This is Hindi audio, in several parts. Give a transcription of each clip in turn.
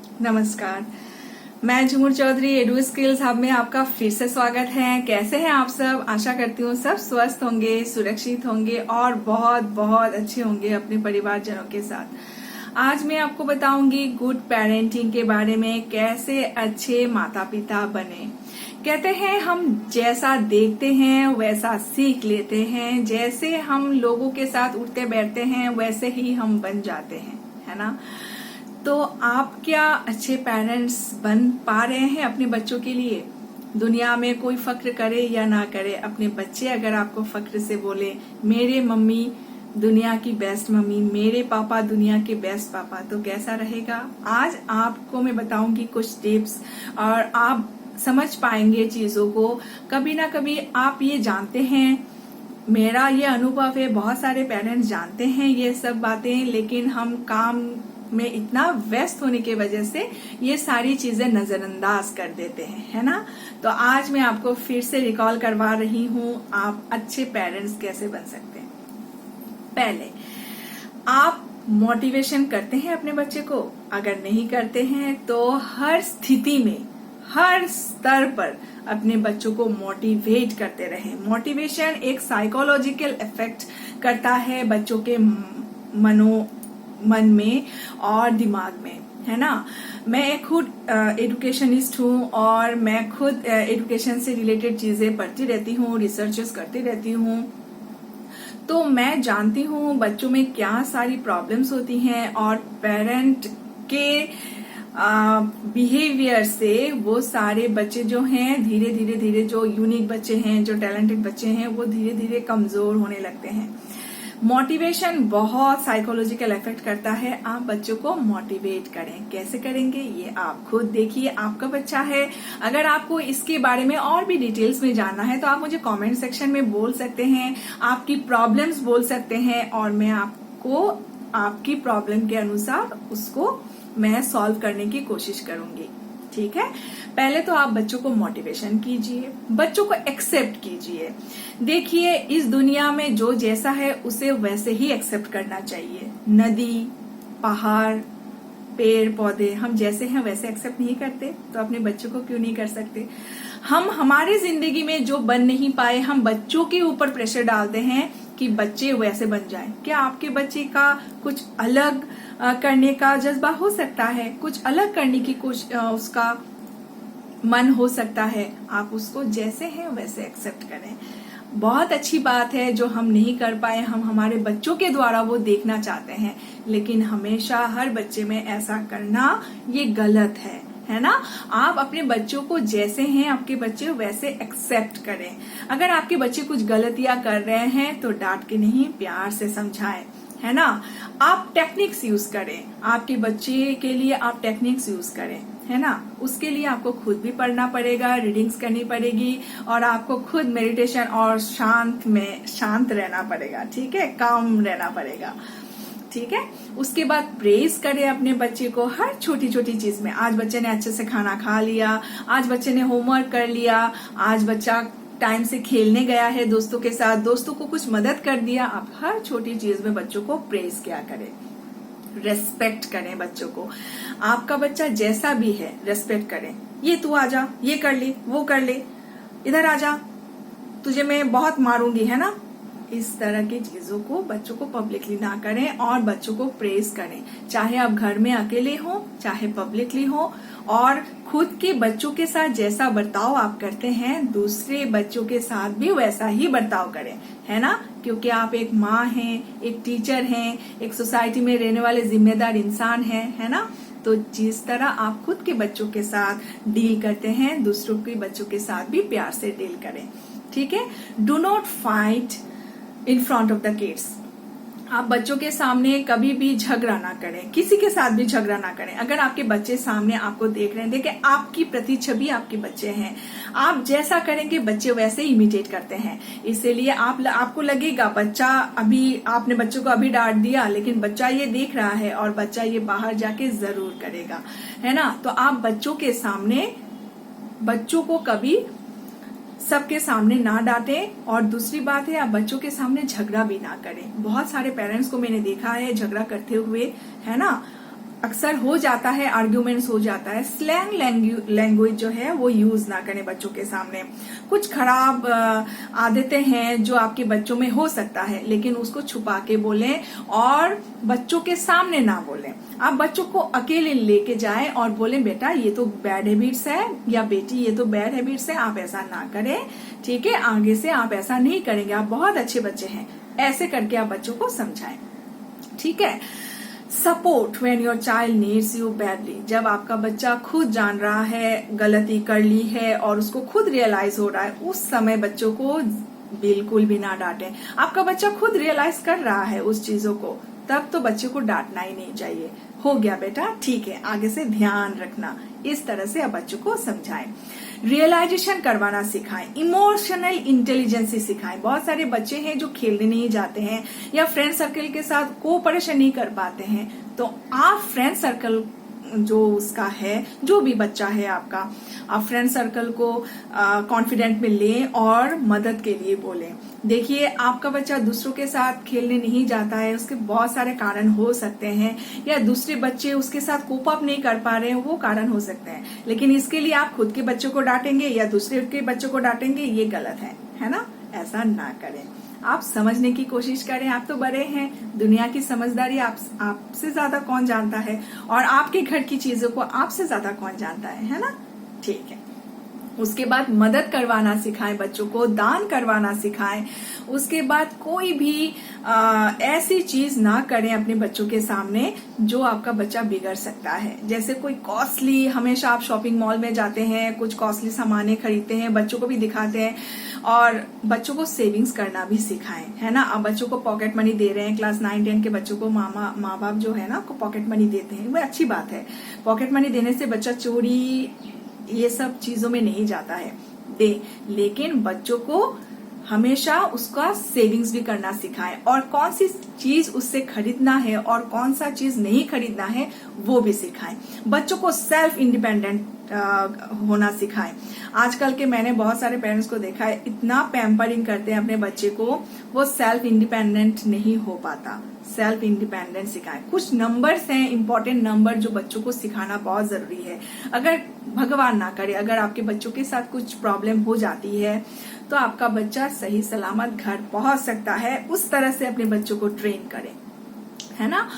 नमस्कार। मैं झूमर चौधरी एडू स्किल्स हब में आपका फिर से स्वागत है। कैसे हैं आप सब? आशा करती हूँ सब स्वस्थ होंगे, सुरक्षित होंगे और बहुत बहुत अच्छे होंगे अपने परिवारजनों के साथ। आज मैं आपको बताऊंगी गुड पेरेंटिंग के बारे में, कैसे अच्छे माता पिता बने। कहते हैं हम जैसा देखते हैं वैसा सीख लेते हैं, जैसे हम लोगों के साथ उठते बैठते हैं वैसे ही हम बन जाते हैं, है ना। तो आप क्या अच्छे पेरेंट्स बन पा रहे हैं अपने बच्चों के लिए? दुनिया में कोई फक्र करे या ना करे, अपने बच्चे अगर आपको फक्र से बोले मेरे मम्मी दुनिया की बेस्ट मम्मी, मेरे पापा दुनिया के बेस्ट पापा, तो कैसा रहेगा? आज आपको मैं बताऊंगी कुछ टिप्स और आप समझ पाएंगे चीजों को। कभी ना कभी आप ये जानते हैं, मेरा ये अनुभव है, बहुत सारे पेरेंट्स जानते हैं ये सब बातें, लेकिन हम काम में इतना व्यस्त होने की वजह से ये सारी चीजें नजरअंदाज कर देते हैं, है ना। तो आज मैं आपको फिर से रिकॉल करवा रही हूँ, आप अच्छे पेरेंट्स कैसे बन सकते हैं। पहले आप मोटिवेशन करते हैं अपने बच्चे को? अगर नहीं करते हैं तो हर स्थिति में, हर स्तर पर अपने बच्चों को मोटिवेट करते रहें। मोटिवेशन एक साइकोलॉजिकल इफेक्ट करता है बच्चों के मन में और दिमाग में, है ना। मैं खुद एजुकेशनिस्ट हूँ और मैं खुद एजुकेशन से रिलेटेड चीजें पढ़ती रहती हूँ, रिसर्चेस करती रहती हूँ। तो मैं जानती हूँ बच्चों में क्या सारी प्रॉब्लम्स होती हैं और पेरेंट के बिहेवियर से वो सारे बच्चे जो हैं धीरे धीरे जो यूनिक बच्चे हैं, जो टैलेंटेड बच्चे हैं, वो धीरे धीरे कमजोर होने लगते हैं। मोटिवेशन बहुत साइकोलॉजिकल इफेक्ट करता है। आप बच्चों को मोटिवेट करें। कैसे करेंगे ये आप खुद देखिए, आपका बच्चा है। अगर आपको इसके बारे में और भी डिटेल्स में जानना है तो आप मुझे कमेंट सेक्शन में बोल सकते हैं, आपकी प्रॉब्लम्स बोल सकते हैं और मैं आपको आपकी प्रॉब्लम के अनुसार उसको मैं सॉल्व करने की कोशिश करूंगी। ठीक है। पहले तो आप बच्चों को मोटिवेशन कीजिए, बच्चों को एक्सेप्ट कीजिए। देखिए इस दुनिया में जो जैसा है उसे वैसे ही एक्सेप्ट करना चाहिए। नदी, पहाड़, पेड़ पौधे, हम जैसे हैं वैसे एक्सेप्ट नहीं करते तो अपने बच्चों को क्यों नहीं कर सकते। हम हमारी जिंदगी में जो बन नहीं पाए, हम बच्चों के ऊपर प्रेशर डालते हैं कि बच्चे वैसे बन जाएं। क्या आपके बच्चे का कुछ अलग करने का जज्बा हो सकता है, कुछ अलग करने की उसका मन हो सकता है। आप उसको जैसे हैं वैसे एक्सेप्ट करें। बहुत अच्छी बात है जो हम नहीं कर पाए, हम हमारे बच्चों के द्वारा वो देखना चाहते हैं, लेकिन हमेशा हर बच्चे में ऐसा करना ये गलत है ना। आप अपने बच्चों को जैसे हैं आपके बच्चे वैसे एक्सेप्ट करें। अगर आपके बच्चे कुछ गलतियां कर रहे हैं तो डांट के नहीं, प्यार से समझाएं, है ना। आप टेक्निक्स यूज करें, आपके बच्चे के लिए आप टेक्निक्स यूज करें, है ना। उसके लिए आपको खुद भी पढ़ना पड़ेगा, रीडिंग्स करनी पड़ेगी और आपको खुद मेडिटेशन और शांत रहना पड़ेगा। ठीक है, काम रहना पड़ेगा। ठीक है। उसके बाद प्रेज करें अपने बच्चे को हर छोटी छोटी चीज में। आज बच्चे ने अच्छे से खाना खा लिया, आज बच्चे ने होमवर्क कर लिया, आज बच्चा टाइम से खेलने गया है दोस्तों के साथ, दोस्तों को कुछ मदद कर दिया। आप हर छोटी चीज में बच्चों को प्रेज किया करें, रेस्पेक्ट करें बच्चों को। आपका बच्चा जैसा भी है रेस्पेक्ट करें। ये तू आजा, ये कर ले, वो कर ले, इधर आजा, तुझे मैं बहुत मारूंगी, है ना। इस तरह की चीजों को बच्चों को पब्लिकली ना करें और बच्चों को प्रेज करें, चाहे आप घर में अकेले हो चाहे पब्लिकली हो। और खुद के बच्चों के साथ जैसा बर्ताव आप करते हैं दूसरे बच्चों के साथ भी वैसा ही बर्ताव करें, है ना। क्योंकि आप एक माँ हैं, एक टीचर हैं, एक सोसाइटी में रहने वाले जिम्मेदार इंसान हैं, है ना। तो जिस तरह आप खुद के बच्चों के साथ डील करते हैं दूसरों के बच्चों के साथ भी प्यार से डील करें। ठीक है। Do not fight in front of the kids. आप बच्चों के सामने कभी भी झगड़ा ना करें, किसी के साथ भी झगड़ा ना करें। अगर आपके बच्चे सामने आपको देख रहे हैं, देखें आपकी प्रतिछवि आपके बच्चे हैं, आप जैसा करेंगे बच्चे वैसे इमिटेट करते हैं। इसीलिए आपको लगेगा बच्चा, अभी आपने बच्चों को अभी डांट दिया लेकिन बच्चा ये देख रहा है और बच्चा ये बाहर जाके जरूर करेगा, है ना। तो आप बच्चों के सामने बच्चों को कभी सबके सामने ना डांटें। और दूसरी बात है आप बच्चों के सामने झगड़ा भी ना करें। बहुत सारे पेरेंट्स को मैंने देखा है झगड़ा करते हुए, है ना। अक्सर हो जाता है, आर्ग्यूमेंट्स हो जाता है। स्लैंग लैंग्वेज जो है वो यूज ना करें बच्चों के सामने। कुछ खराब आदतें हैं जो आपके बच्चों में हो सकता है, लेकिन उसको छुपा के बोलें और बच्चों के सामने ना बोलें। आप बच्चों को अकेले लेके जाएं और बोलें बेटा ये तो बैड हैबिट्स है, या बेटी ये तो बैड हैबिट्स है, आप ऐसा ना करें, ठीक है, आगे से आप ऐसा नहीं करेंगे, आप बहुत अच्छे बच्चे हैं। ऐसे करके आप बच्चों को समझाएं, ठीक है। Support when your child needs you badly. जब आपका बच्चा खुद जान रहा है गलती कर ली है और उसको खुद रियलाइज हो रहा है, उस समय बच्चों को बिल्कुल भी ना डांटें। आपका बच्चा खुद रियलाइज कर रहा है उस चीजों को, तब तो बच्चे को डांटना ही नहीं चाहिए। हो गया बेटा, ठीक है, आगे से ध्यान रखना। इस तरह से आप बच्चों को समझाएं। रियलाइजेशन करवाना सिखाएं, इमोशनल इंटेलिजेंसी सिखाएं। बहुत सारे बच्चे हैं जो खेलने नहीं जाते हैं या फ्रेंड सर्कल के साथ कोऑपरेशन नहीं कर पाते हैं, तो आप फ्रेंड सर्कल जो उसका है, जो भी बच्चा है आपका, आप फ्रेंड सर्कल को कॉन्फिडेंट में लें और मदद के लिए बोलें। देखिए, आपका बच्चा दूसरों के साथ खेलने नहीं जाता है, उसके बहुत सारे कारण हो सकते हैं, या दूसरे बच्चे उसके साथ कोप अप नहीं कर पा रहे हैं, वो कारण हो सकते हैं। लेकिन इसके लिए आप खुद के बच्चों को डांटेंगे या दूसरे के बच्चों को डांटेंगे, ये गलत है ना। ऐसा ना करें, आप समझने की कोशिश करें। आप तो बड़े हैं, दुनिया की समझदारी आपसे ज्यादा कौन जानता है, और आपके घर की चीजों को आपसे ज्यादा कौन जानता है ना। ठीक है, उसके बाद मदद करवाना सिखाएं बच्चों को, दान करवाना सिखाएं। उसके बाद कोई भी ऐसी चीज ना करें अपने बच्चों के सामने जो आपका बच्चा बिगड़ सकता है। जैसे कोई कॉस्टली, हमेशा आप शॉपिंग मॉल में जाते हैं, कुछ कॉस्टली सामानें खरीदते हैं, बच्चों को भी दिखाते हैं, और बच्चों को सेविंग्स करना भी सिखाएं, है ना। आप बच्चों को पॉकेट मनी दे रहे हैं, क्लास 9-10 के बच्चों को माँ बाप जो है ना को पॉकेट मनी देते हैं, वो अच्छी बात है। पॉकेट मनी देने से बच्चा चोरी ये सब चीजों में नहीं जाता है, लेकिन बच्चों को हमेशा उसका सेविंग्स भी करना सिखाएं, और कौन सी चीज उससे खरीदना है और कौन सा चीज नहीं खरीदना है वो भी सिखाएं। बच्चों को सेल्फ इंडिपेंडेंट होना सिखाएं। आजकल के मैंने बहुत सारे पेरेंट्स को देखा है, इतना पैम्परिंग करते हैं अपने बच्चे को, वो सेल्फ इंडिपेंडेंट नहीं हो पाता। सेल्फ इंडिपेंडेंट सिखाएं। कुछ नंबर्स हैं, इंपॉर्टेंट नंबर, जो बच्चों को सिखाना बहुत जरूरी है। अगर भगवान ना करे, अगर आपके बच्चों के साथ कुछ प्रॉब्लम हो जाती है, तो आपका बच्चा सही सलामत घर पहुंच सकता है। उस तरह से अपने बच्चों को ट्रेन करें, है ना।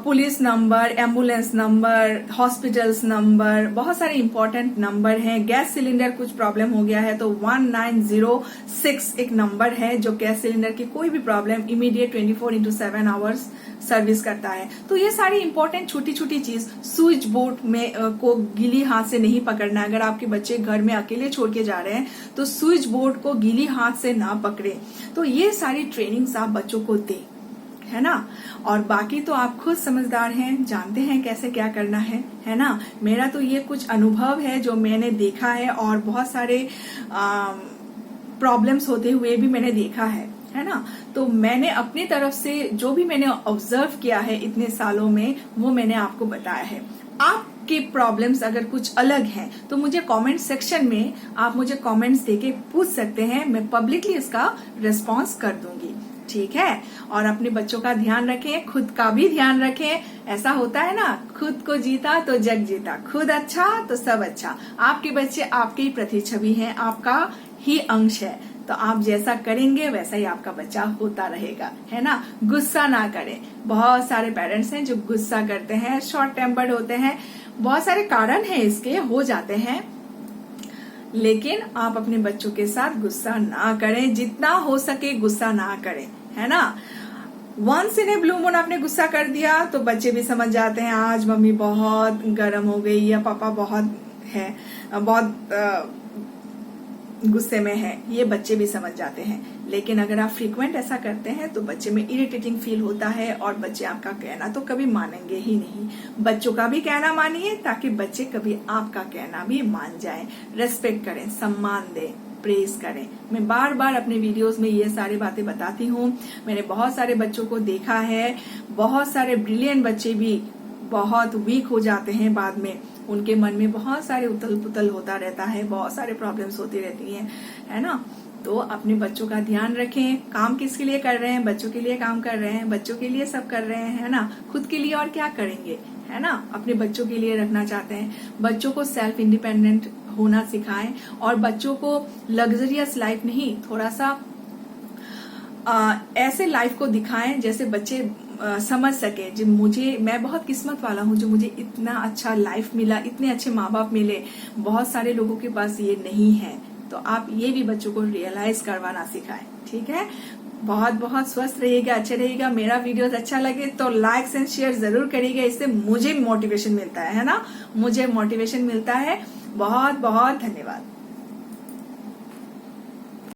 Police number, ambulance number, hospitals number, बहुत सारे इंपॉर्टेंट नंबर हैं। गैस सिलेंडर कुछ प्रॉब्लम हो गया है तो 1906 एक नंबर है जो गैस सिलेंडर की कोई भी प्रॉब्लम इमीडिएट 24/7 आवर्स सर्विस करता है। तो ये सारी इंपॉर्टेंट छोटी छोटी चीज, स्विच बोर्ड में को गीली हाथ से नहीं पकड़ना। अगर आपके बच्चे घर में अकेले छोड़ के जा रहे हैं तो स्विच बोर्ड को गीली हाथ से ना पकड़े। तो ये सारी ट्रेनिंग्स आप बच्चों को दें, है ना। और बाकी तो आप खुद समझदार हैं, जानते हैं कैसे क्या करना है ना। मेरा तो ये कुछ अनुभव है जो मैंने देखा है, और बहुत सारे प्रॉब्लम्स होते हुए भी मैंने देखा है ना। तो मैंने अपनी तरफ से जो भी मैंने ऑब्जर्व किया है इतने सालों में, वो मैंने आपको बताया है। आपके प्रॉब्लम्स अगर कुछ अलग हैं तो मुझे कमेंट सेक्शन में आप मुझे कमेंट्स देके पूछ सकते हैं, मैं पब्लिकली इसका रिस्पॉन्स कर दूंगी, ठीक है। और अपने बच्चों का ध्यान रखें, खुद का भी ध्यान रखें। ऐसा होता है ना, खुद को जीता तो जग जीता, खुद अच्छा तो सब अच्छा। आपके बच्चे आपकी ही प्रतिछवि हैं, आपका ही अंश है, तो आप जैसा करेंगे वैसा ही आपका बच्चा होता रहेगा, है ना। गुस्सा ना करें। बहुत सारे पेरेंट्स हैं जो गुस्सा करते हैं, शॉर्ट टेम्पर्ड होते हैं, बहुत सारे कारण हैं इसके, हो जाते हैं। लेकिन आप अपने बच्चों के साथ गुस्सा ना करें, जितना हो सके गुस्सा ना करें, है ना। Once in a blue moon आपने गुस्सा कर दिया तो बच्चे भी समझ जाते हैं आज मम्मी बहुत गर्म हो गई या पापा बहुत गुस्से में है, ये बच्चे भी समझ जाते हैं। लेकिन अगर आप फ्रीक्वेंट ऐसा करते हैं तो बच्चे में इरिटेटिंग फील होता है, और बच्चे आपका कहना तो कभी मानेंगे ही नहीं। बच्चों का भी कहना मानिए ताकि बच्चे कभी आपका कहना भी मान जाएं। रेस्पेक्ट करें, सम्मान दें, प्रेज करें। मैं बार बार अपने वीडियोस में ये सारी बातें बताती हूँ। मैंने बहुत सारे बच्चों को देखा है, बहुत सारे ब्रिलियंट बच्चे भी बहुत वीक हो जाते हैं बाद में, उनके मन में बहुत सारे उथल पुथल होता रहता है, बहुत सारे प्रॉब्लम्स होती रहती हैं, है ना। तो अपने बच्चों का ध्यान रखें। काम किसके लिए कर रहे हैं? बच्चों के लिए काम कर रहे हैं, बच्चों के लिए सब कर रहे हैं, है ना। खुद के लिए और क्या करेंगे, है ना। अपने बच्चों के लिए रखना चाहते हैं। बच्चों को सेल्फ इंडिपेंडेंट होना सिखाएं और बच्चों को लग्जरियस लाइफ नहीं, थोड़ा सा ऐसे लाइफ को दिखाएं जैसे बच्चे समझ सके। जो मैं बहुत किस्मत वाला हूँ जो मुझे इतना अच्छा लाइफ मिला, इतने अच्छे माँ बाप मिले, बहुत सारे लोगों के पास ये नहीं है। तो आप ये भी बच्चों को रियलाइज करवाना सिखाएं, ठीक है। बहुत बहुत स्वस्थ रहिएगा, अच्छे रहिएगा। मेरा वीडियो अच्छा लगे तो लाइक एंड शेयर जरूर करिएगा, इससे मुझे मोटिवेशन मिलता है ना, मुझे मोटिवेशन मिलता है। बहुत बहुत धन्यवाद।